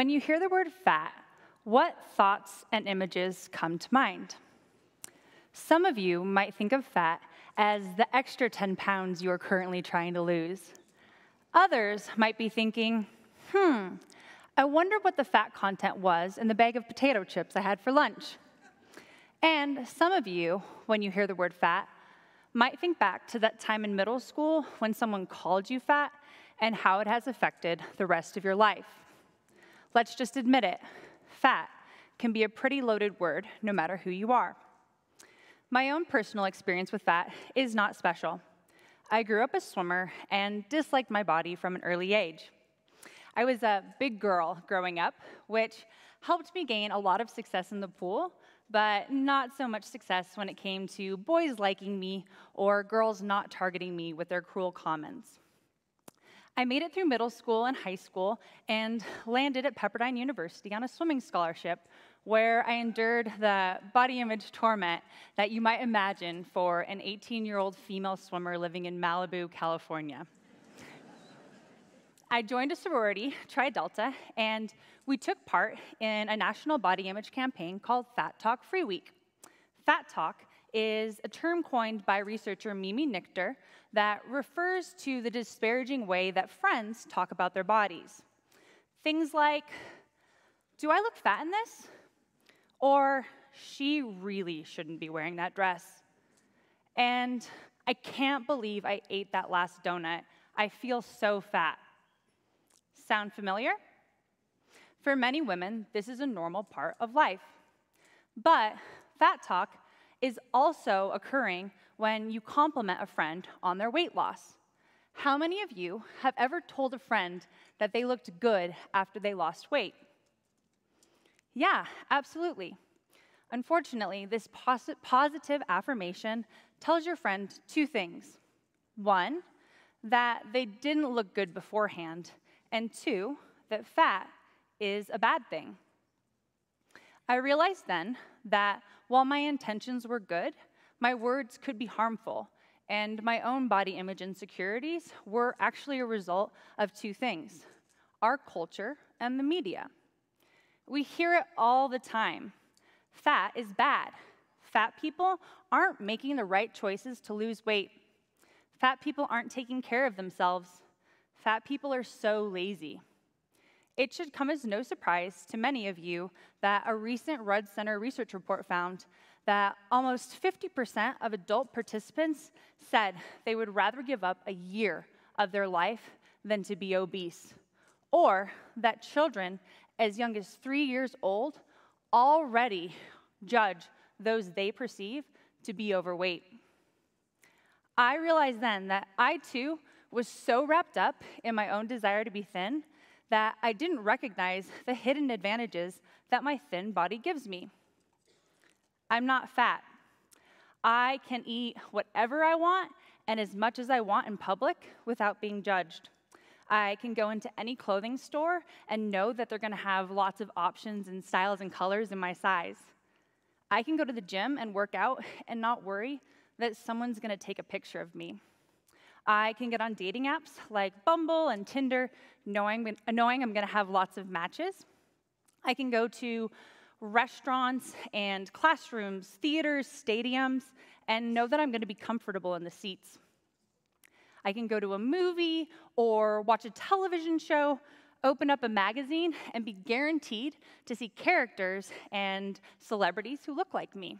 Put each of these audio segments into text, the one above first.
When you hear the word fat, what thoughts and images come to mind? Some of you might think of fat as the extra 10 pounds you are currently trying to lose. Others might be thinking, I wonder what the fat content was in the bag of potato chips I had for lunch. And some of you, when you hear the word fat, might think back to that time in middle school when someone called you fat and how it has affected the rest of your life. Let's just admit it, fat can be a pretty loaded word no matter who you are. My own personal experience with fat is not special. I grew up a swimmer and disliked my body from an early age. I was a big girl growing up, which helped me gain a lot of success in the pool, but not so much success when it came to boys liking me or girls not targeting me with their cruel comments. I made it through middle school and high school and landed at Pepperdine University on a swimming scholarship where I endured the body image torment that you might imagine for an 18-year-old female swimmer living in Malibu, California. I joined a sorority, Tri Delta, and we took part in a national body image campaign called Fat Talk Free Week. Fat Talk is a term coined by researcher Mimi Nichter that refers to the disparaging way that friends talk about their bodies. Things like, do I look fat in this? Or, she really shouldn't be wearing that dress. And I can't believe I ate that last donut. I feel so fat. Sound familiar? For many women, this is a normal part of life. But fat talk is also occurring when you compliment a friend on their weight loss. How many of you have ever told a friend that they looked good after they lost weight? Yeah, absolutely. Unfortunately, this positive affirmation tells your friend two things. One, that they didn't look good beforehand, and two, that fat is a bad thing. I realized then that while my intentions were good, my words could be harmful, and my own body image insecurities were actually a result of two things: our culture and the media. We hear it all the time. Fat is bad. Fat people aren't making the right choices to lose weight. Fat people aren't taking care of themselves. Fat people are so lazy. It should come as no surprise to many of you that a recent Rudd Center research report found that almost 50% of adult participants said they would rather give up a year of their life than to be obese, or that children as young as 3 years old already judge those they perceive to be overweight. I realized then that I, too, was so wrapped up in my own desire to be thin that I didn't recognize the hidden advantages that my thin body gives me. I'm not fat. I can eat whatever I want and as much as I want in public without being judged. I can go into any clothing store and know that they're going to have lots of options and styles and colors in my size. I can go to the gym and work out and not worry that someone's going to take a picture of me. I can get on dating apps like Bumble and Tinder, knowing I'm going to have lots of matches. I can go to restaurants and classrooms, theaters, stadiums, and know that I'm going to be comfortable in the seats. I can go to a movie or watch a television show, open up a magazine, and be guaranteed to see characters and celebrities who look like me.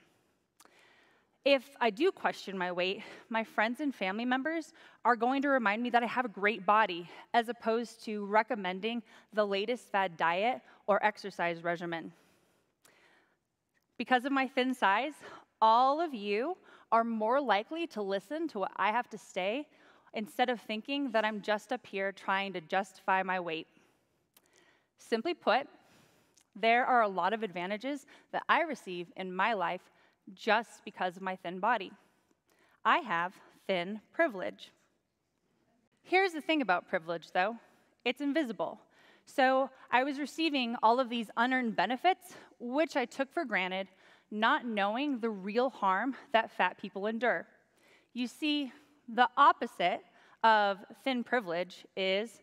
If I do question my weight, my friends and family members are going to remind me that I have a great body, as opposed to recommending the latest fad diet or exercise regimen. Because of my thin size, all of you are more likely to listen to what I have to say instead of thinking that I'm just up here trying to justify my weight. Simply put, there are a lot of advantages that I receive in my life just because of my thin body. I have thin privilege. Here's the thing about privilege, though. It's invisible. So I was receiving all of these unearned benefits, which I took for granted, not knowing the real harm that fat people endure. You see, the opposite of thin privilege is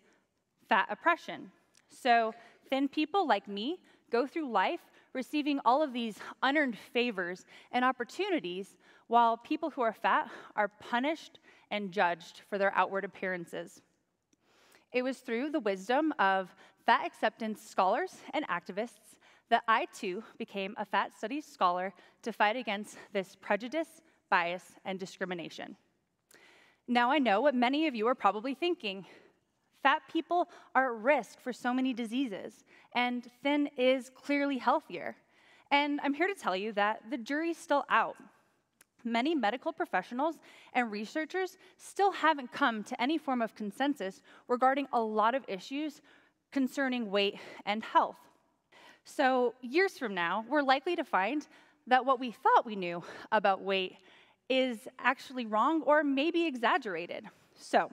fat oppression. So Thin people like me go through life receiving all of these unearned favors and opportunities, while people who are fat are punished and judged for their outward appearances. It was through the wisdom of fat acceptance scholars and activists that I too became a fat studies scholar to fight against this prejudice, bias, and discrimination. Now I know what many of you are probably thinking. Fat people are at risk for so many diseases, and thin is clearly healthier. And I'm here to tell you that the jury's still out. Many medical professionals and researchers still haven't come to any form of consensus regarding a lot of issues concerning weight and health. So years from now, we're likely to find that what we thought we knew about weight is actually wrong or maybe exaggerated. So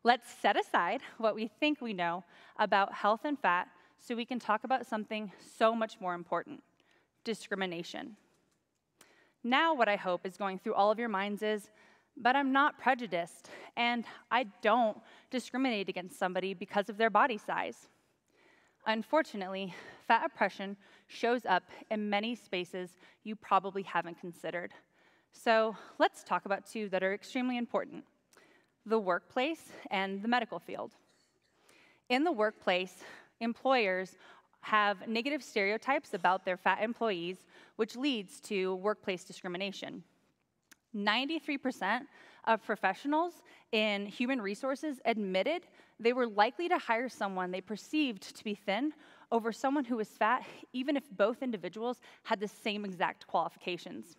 let's set aside what we think we know about health and fat so we can talk about something so much more important: discrimination. Now what I hope is going through all of your minds is, but I'm not prejudiced, and I don't discriminate against somebody because of their body size. Unfortunately, fat oppression shows up in many spaces you probably haven't considered. So let's talk about two that are extremely important: the workplace and the medical field. In the workplace, employers have negative stereotypes about their fat employees, which leads to workplace discrimination. 93% of professionals in human resources admitted they were likely to hire someone they perceived to be thin over someone who was fat, even if both individuals had the same exact qualifications.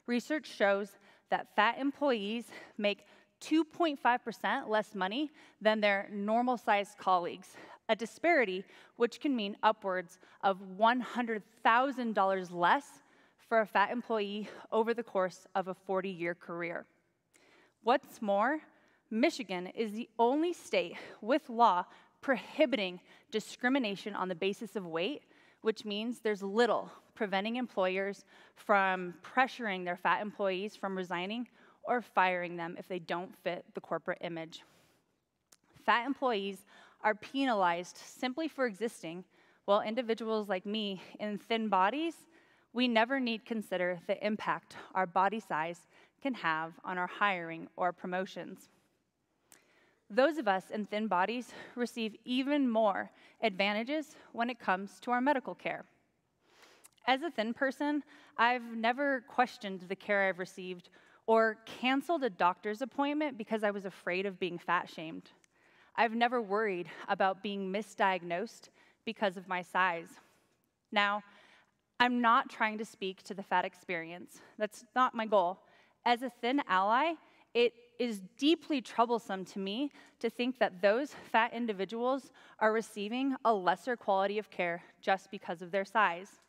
Research shows that fat employees make 2.5% less money than their normal-sized colleagues, a disparity which can mean upwards of $100,000 less for a fat employee over the course of a 40-year career. What's more, Michigan is the only state with law prohibiting discrimination on the basis of weight, which means there's little preventing employers from pressuring their fat employees from resigning or firing them if they don't fit the corporate image. Fat employees are penalized simply for existing, while individuals like me in thin bodies, we never need consider the impact our body size can have on our hiring or promotions. Those of us in thin bodies receive even more advantages when it comes to our medical care. As a thin person, I've never questioned the care I've received or canceled a doctor's appointment because I was afraid of being fat-shamed. I've never worried about being misdiagnosed because of my size. Now, I'm not trying to speak to the fat experience. That's not my goal. As a thin ally, it is deeply troublesome to me to think that those fat individuals are receiving a lesser quality of care just because of their size.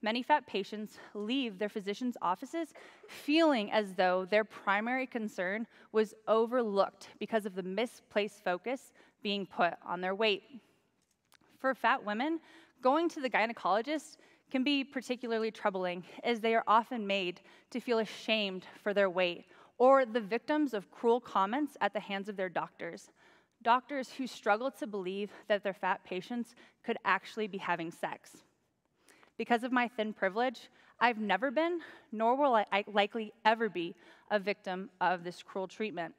Many fat patients leave their physicians' offices feeling as though their primary concern was overlooked because of the misplaced focus being put on their weight. For fat women, going to the gynecologist can be particularly troubling, as they are often made to feel ashamed for their weight or the victims of cruel comments at the hands of their doctors who struggle to believe that their fat patients could actually be having sex. Because of my thin privilege, I've never been, nor will I likely ever be, a victim of this cruel treatment.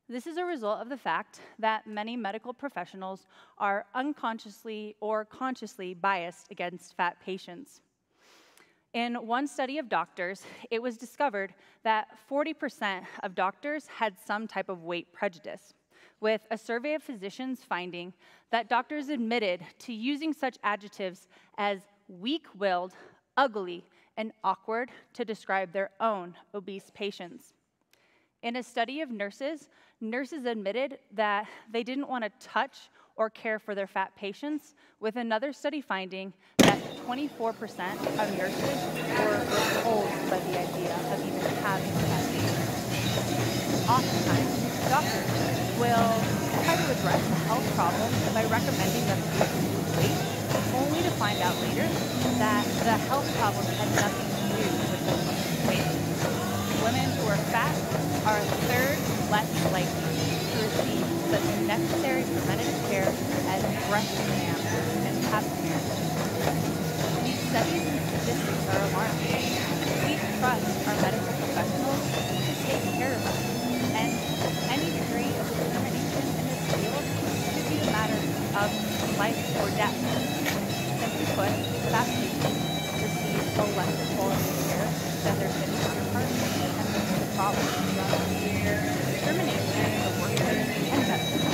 This is a result of the fact that many medical professionals are unconsciously or consciously biased against fat patients. In one study of doctors, it was discovered that 40% of doctors had some type of weight prejudice, with a survey of physicians finding that doctors admitted to using such adjectives as weak-willed, ugly, and awkward to describe their own obese patients. In a study of nurses admitted that they didn't want to touch or care for their fat patients, with another study finding that 24% of nurses were repelled by the idea of even having fat patients. Oftentimes, doctors will try to address the health problem by recommending them to lose weight, only to find out later that the health problem had nothing to do with the weight. Women who are fat are a third less likely to receive such necessary preventative care as breast exam and pap smears. These studies and statistics are alarming. We trust our medical professionals to take care of us, and any degree of discrimination in this field should be a matter of life or death. Simply put, fat patients receive a lesser quality of care than their thin counterparts, and this is a problem. Discrimination in the workplace and medicine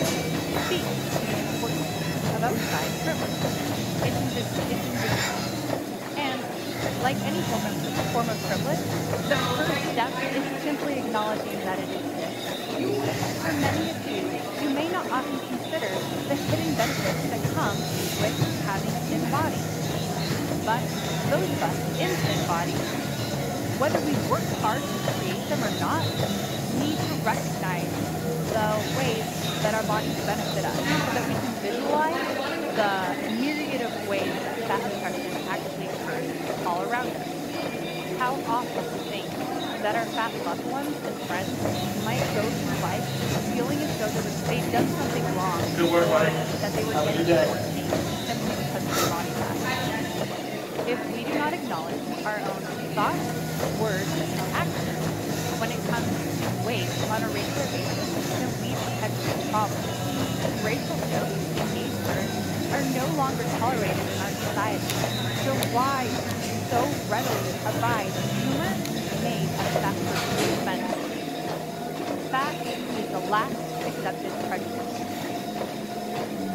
speaks to the importance of outside privilege. It's invisible. And like any form of privilege, the first step is simply acknowledging that it exists. For many of you, you may not often consider the hidden benefits that come with having a thin body. But those of us in thin bodies, whether we work hard to create them or not, need to recognize the ways that our bodies benefit us so that we can visualize the myriad of ways that oppression actually occurs all around us. How awful to think that our fat loved ones and friends might go through life feeling as though they've done something wrong, or that they were getting shortchanged simply because of their body fat. If we do not acknowledge our own thoughts, words, and actions when it comes to weight on a regular basis, then we perpetuate problems. Racial jokes and name-slurs are no longer tolerated in our society. So why so readily abide humor made at that person's expense? Fat is the last accepted prejudice.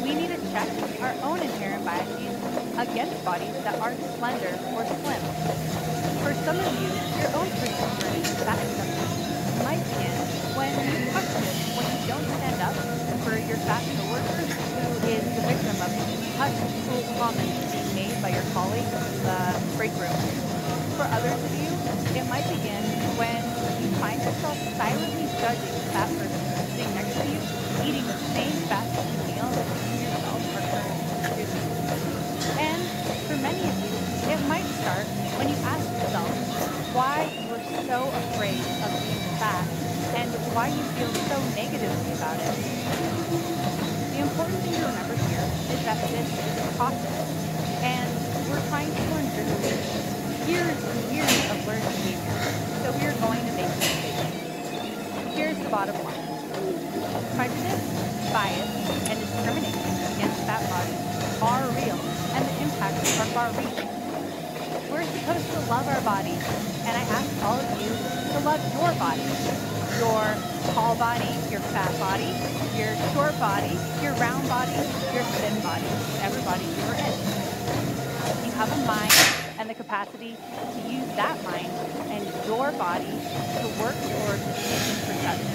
We need to check our own inherent biases against bodies that aren't slender or slim. For some of you, your own personal journey to fat acceptance might begin when you question when you don't stand up for your fat coworker who is the victim of touch-cool comments being made by your colleagues in the break room. For others of you, it might begin when you find yourself silently judging the fat person sitting next to you, eating the same fast food meal that you yourself are currently consuming. And for many of you, it might start when you ask yourself why you are so afraid of being fat and why you feel so negatively about it. The important thing to remember here is that this is a process, and we're trying to learn through years and years of learned behavior, so we are going to make mistakes. Here's the bottom line. Prejudice, bias, and discrimination against fat bodies are real, and the impacts are far-reaching. We're supposed to love our bodies, and I ask all of you to love your body. Your tall body, your fat body, your short body, your round body, your thin body, whatever body you are in. You have a mind and the capacity to use that mind and your body to work towards achieving perfection.